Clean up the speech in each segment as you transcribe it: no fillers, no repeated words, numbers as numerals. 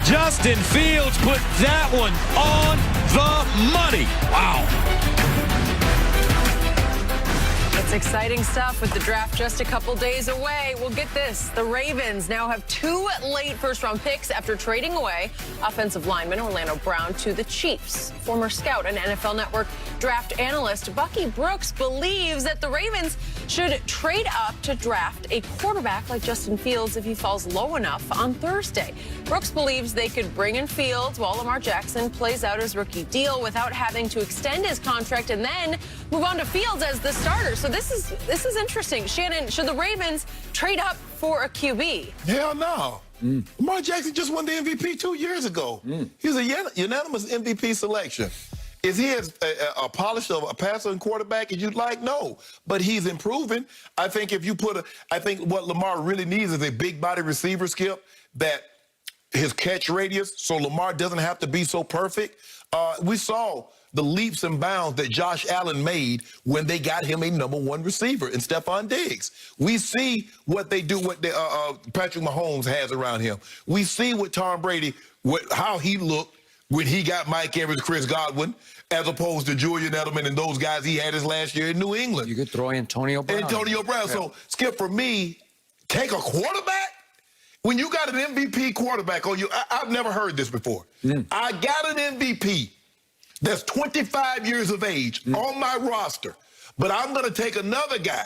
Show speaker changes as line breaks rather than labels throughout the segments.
Justin Fields put that one on the money. Wow.
It's exciting stuff with the draft just a couple days away. Well, get this. The Ravens now have 2 late first-round picks after trading away offensive lineman Orlando Brown to the Chiefs. Former scout and NFL Network draft analyst Bucky Brooks believes that the Ravens should trade up to draft a quarterback like Justin Fields if he falls low enough on Thursday. Brooks believes they could bring in Fields while Lamar Jackson plays out his rookie deal without having to extend his contract and then move on to Fields as the starter. So this is interesting. Shannon, should the Ravens trade up for a QB?
Hell no. Lamar Jackson just won the MVP 2 years ago. He was a unanimous MVP selection. Is he as a polished of a passer and quarterback as you'd like? No, but he's improving. I think if you I think what Lamar really needs is a big body receiver, Skip, that his catch radius, so Lamar doesn't have to be so perfect. We saw the leaps and bounds that Josh Allen made when they got him a #1 receiver in Stephon Diggs. We see what they do, what Patrick Mahomes has around him. We see what Tom Brady, how he looked when he got Mike Evans, Chris Godwin, as opposed to Julian Edelman and those guys he had his last year in New England.
You could throw Antonio Brown.
Yeah. So, Skip, for me, take a quarterback? When you got an MVP quarterback on you, I've never heard this before. I got an MVP that's 25 years of age on my roster, but I'm going to take another guy.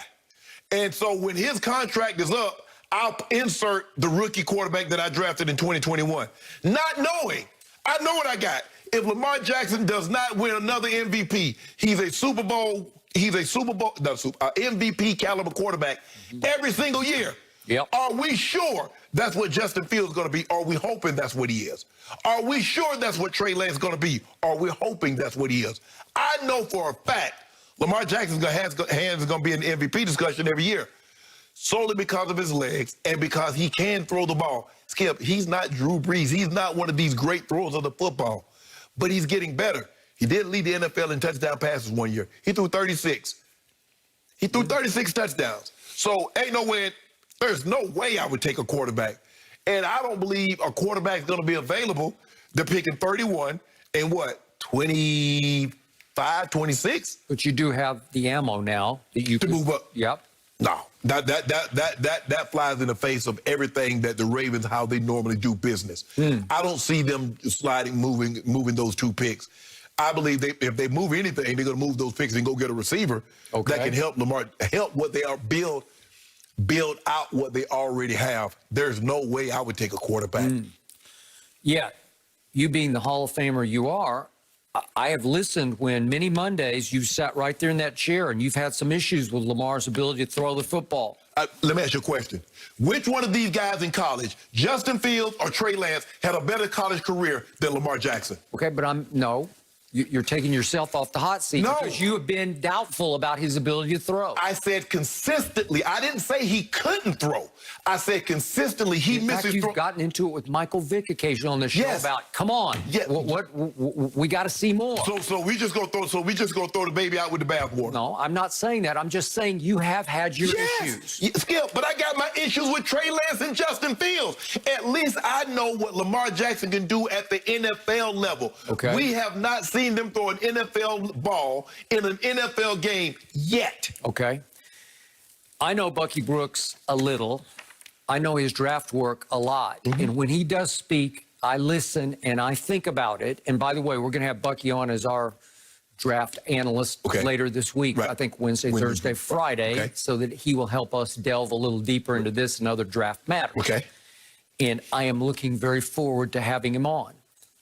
And so when his contract is up, I'll insert the rookie quarterback that I drafted in 2021. Not knowing, I know what I got. If Lamar Jackson does not win another MVP, he's a MVP caliber quarterback every single year.
Yep.
Are we sure that's what Justin Fields is going to be? Are we hoping that's what he is? Are we sure that's what Trey Lance is going to be? Are we hoping that's what he is? I know for a fact Lamar Jackson's hands are going to be in the MVP discussion every year, solely because of his legs and because he can throw the ball. Skip, he's not Drew Brees. He's not one of these great throwers of the football, but he's getting better. He did lead the NFL in touchdown passes one year. He threw 36. He threw 36 touchdowns. So there's no way I would take a quarterback. And I don't believe a quarterback is going to be available. They're picking 31 and 25, 26?
But you do have the ammo now that you
to move up.
Yep.
No, that flies in the face of everything that the Ravens, how they normally do business. I don't see them moving those 2 picks. I believe if they move anything, they're going to move those picks and go get a receiver that can help Lamar, help what they are build out what they already have. There's no way I would take a quarterback.
Yeah, you being the Hall of Famer you are, I have listened when many Mondays you've sat right there in that chair and you've had some issues with Lamar's ability to throw the football.
Let me ask you a question. Which one of these guys in college, Justin Fields or Trey Lance, had a better college career than Lamar Jackson?
Okay, but you're taking yourself off the hot seat because you have been doubtful about his ability to throw.
I said consistently. I didn't say he couldn't throw. I said consistently he misses.
You've gotten into it with Michael Vick occasionally on the show about, come on, we got to see more.
So we just gonna throw the baby out with the bathwater.
No, I'm not saying that. I'm just saying you have had your issues.
Skip, but I got my issues with Trey Lance and Justin Fields. At least I know what Lamar Jackson can do at the NFL level.
Okay.
We have not seen them throw an NFL ball in an NFL game yet.
Okay. I know Bucky Brooks a little. I know his draft work a lot. And when he does speak, I listen and I think about it. And by the way, we're going to have Bucky on as our draft analyst later this week. I think Wednesday, Thursday, Friday, so that he will help us delve a little deeper into this and other draft matters.
Okay.
And I am looking very forward to having him on.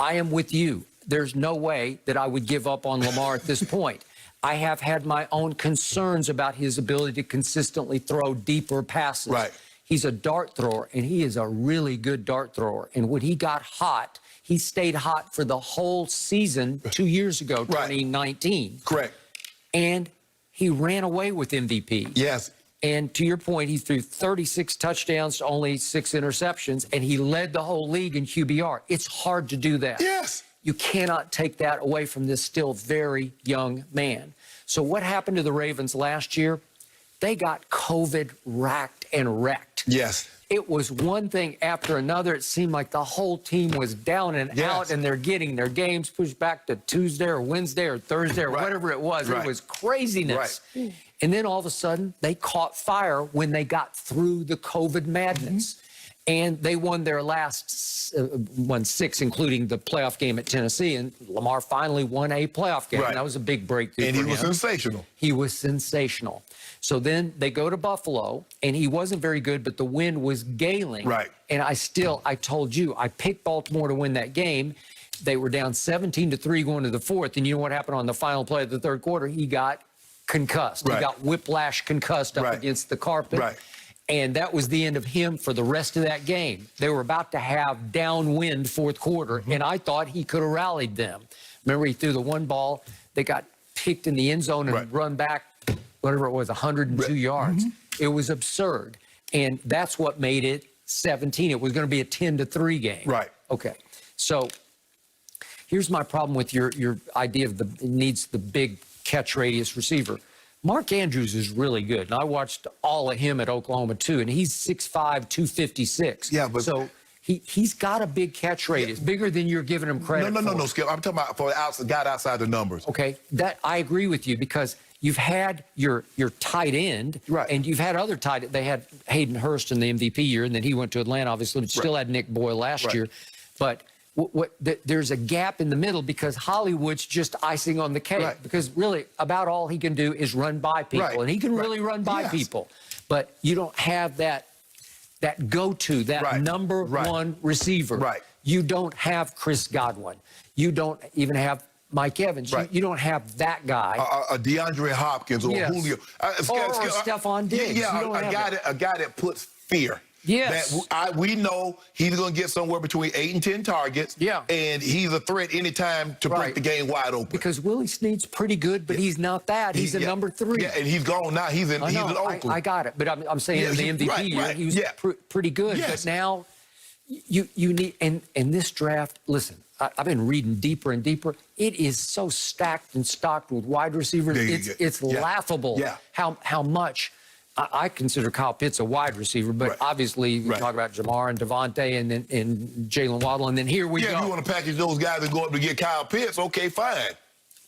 I am with you. There's no way that I would give up on Lamar at this point. I have had my own concerns about his ability to consistently throw deeper passes.
Right.
He's a dart thrower, and he is a really good dart thrower. And when he got hot, he stayed hot for the whole season 2 years ago, 2019.
Correct.
And he ran away with MVP.
Yes.
And to your point, he threw 36 touchdowns to only 6 interceptions, and he led the whole league in QBR. It's hard to do that.
Yes.
You cannot take that away from this still very young man. So what happened to the Ravens last year? they got COVID racked and wrecked.
Yes.
It was one thing after another. It seemed like the whole team was down and out, and they're getting their games pushed back to Tuesday or Wednesday or Thursday or whatever it was. It was craziness. And then all of a sudden, they caught fire when they got through the COVID madness. And they won their last, won 6, including the playoff game at Tennessee. And Lamar finally won a playoff game. That was a big breakthrough
and
for
he was
him.
sensational.
He was sensational. So then they go to Buffalo, and he wasn't very good, but the wind was galing. And I told you, I picked Baltimore to win that game. They were down 17-3 going to the 4th. And you know what happened on the final play of the 3rd quarter? He got concussed. He got whiplash concussed up against the carpet. And that was the end of him for the rest of that game. They were about to have downwind 4th quarter, and I thought he could have rallied them. Remember, he threw the one ball. They got picked in the end zone and run back, whatever it was, 102 yards. It was absurd. And that's what made it 17. It was going to be a 10-3 game. Okay. So here's my problem with your idea of needs the big catch radius receiver. Mark Andrews is really good, and I watched all of him at Oklahoma too, and he's 6'5", 256.
Yeah, but
so he's got a big catch radius, bigger than you're giving him credit for.
No, Skip. I'm talking about for the guy outside the numbers.
Okay, that I agree with you, because you've had your tight end, and you've had other tight end. They had Hayden Hurst in the MVP year, and then he went to Atlanta, obviously, but still had Nick Boyle last year. But there's a gap in the middle, because Hollywood's just icing on the cake, because really about all he can do is run by people, and he can really run by people. But you don't have that go-to, that number one receiver. You don't have Chris Godwin. You don't even have Mike Evans. You don't have that guy.
DeAndre Hopkins or Julio.
Or Stephon Diggs.
A guy that puts fear.
That
we know he's going to get somewhere between 8 and 10 targets. And he's a threat anytime to break the game wide open.
Because Willie Snead's pretty good, but he's not that. He's a number 3.
And he's gone now. He's in Oakland.
I got it. But I'm saying in the MVP year, he was pretty good. But now you need, and this draft, listen, I've been reading deeper and deeper. It is so stacked and stocked with wide receivers. It's laughable how much. I consider Kyle Pitts a wide receiver, but obviously we talk about Jamar and Devontae and Jalen Waddle, and then here we go.
You want to package those guys and go up to get Kyle Pitts? Okay, fine.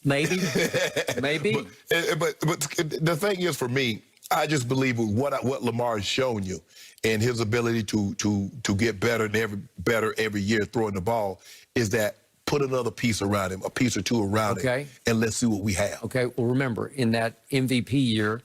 Maybe.
But the thing is, for me, I just believe with what Lamar has shown you and his ability to get better every year throwing the ball is that put another piece around him, a piece or two around him, and let's see what we have.
Okay. Well, remember in that MVP year,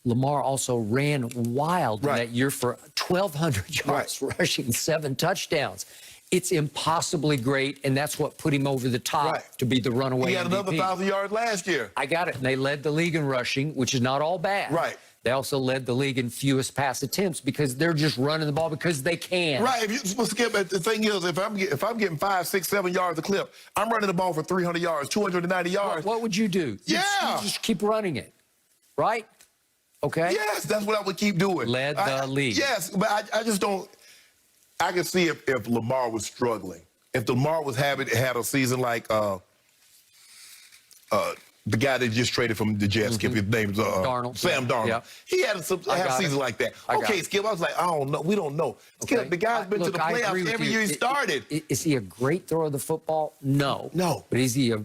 Lamar also ran wild in that year for 1,200 yards rushing, 7 touchdowns. It's impossibly great, and that's what put him over the top to be the runaway MVP.
He had another 1,000 yards last year.
I got it. And they led the league in rushing, which is not all bad. They also led the league in fewest pass attempts because they're just running the ball because they can.
The thing is, if I'm getting 5, 6, 7 yards a clip, I'm running the ball for 300 yards, 290 yards.
What would you do? You just keep running it, right? Okay.
Yes, that's what I would keep doing.
Led the league.
Yes, but I just don't. I can see if Lamar was struggling, if Lamar was had a season like the guy that just traded from the Jets. Skip, his name's Sam Darnold. He had a season like that. Okay, Skip. I was like, I don't know. We don't know. Skip, the guy's been to the playoffs every year he started.
Is he a great thrower of the football? No. But is he a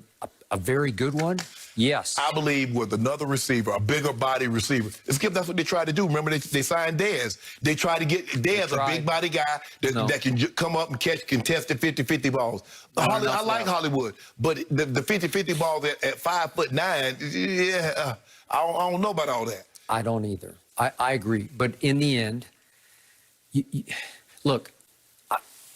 very good one? Yes.
I believe with another receiver, a bigger body receiver. Skip, that's what they tried to do. Remember, they signed Dez. They tried to get Dez, a big body guy that can come up and catch contested 50-50 balls. I like Hollywood, but the 50-50 balls at 5'9", I don't know about all that.
I don't either. I agree. But in the end, look,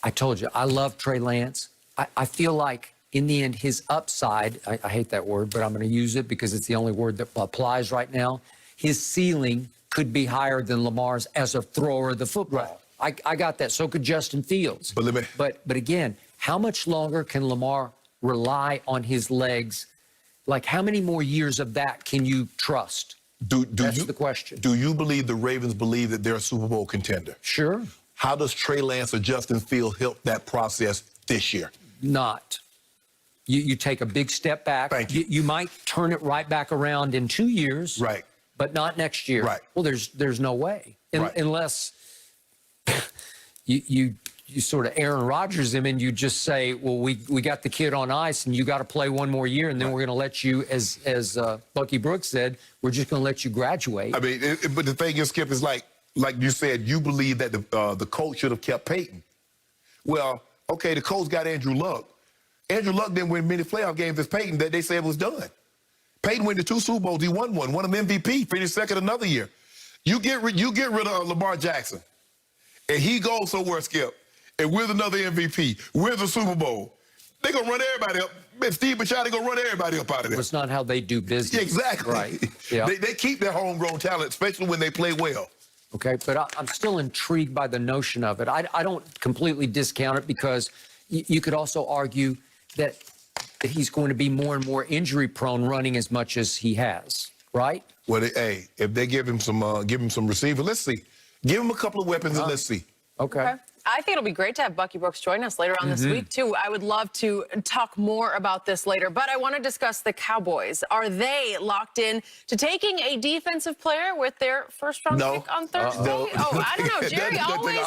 I told you, I love Trey Lance. I feel like in the end, his upside, I hate that word, but I'm going to use it because it's the only word that applies right now. His ceiling could be higher than Lamar's as a thrower of the football. I got that. So could Justin Fields. But again, how much longer can Lamar rely on his legs? Like, how many more years of that can you trust? That's the question.
Do you believe the Ravens believe that they're a Super Bowl contender?
Sure.
How does Trey Lance or Justin Fields help that process this year?
Not. You take a big step back.
Thank you.
You might turn it right back around in 2 years. but not next year.
Right.
Well, there's no way.
Right.
Unless you sort of Aaron Rodgers him and you just say, well, we got the kid on ice and you got to play one more year, and then we're going to let you, as Bucky Brooks said, we're just going to let you graduate.
I mean, but the thing is, Skip, is like you said, you believe that the coach should have kept Peyton. Well, okay, the coach got Andrew Luck. Andrew Luck didn't win many playoff games as Peyton that they said was done. Peyton went to 2 Super Bowls. He won one an MVP, finished second another year. You get rid of Lamar Jackson, and he goes somewhere, Skip, and wins another MVP, wins a Super Bowl. They're going to run everybody up. And Steve Bisciotti going to run everybody up out of there.
It's not how they do business.
Yeah, exactly.
Right. Yeah.
They keep their homegrown talent, especially when they play well.
Okay, but I'm still intrigued by the notion of it. I don't completely discount it, because you could also argue that he's going to be more and more injury prone running as much as he has, right?
Well, hey, if they give him some receiver, let's see. Give him a couple of weapons and let's see.
Okay.
I think it'll be great to have Bucky Brooks join us later on this week, too. I would love to talk more about this later, but I want to discuss the Cowboys. Are they locked in to taking a defensive player with their first-round pick on Thursday?
No.
Oh, I don't know. Jerry always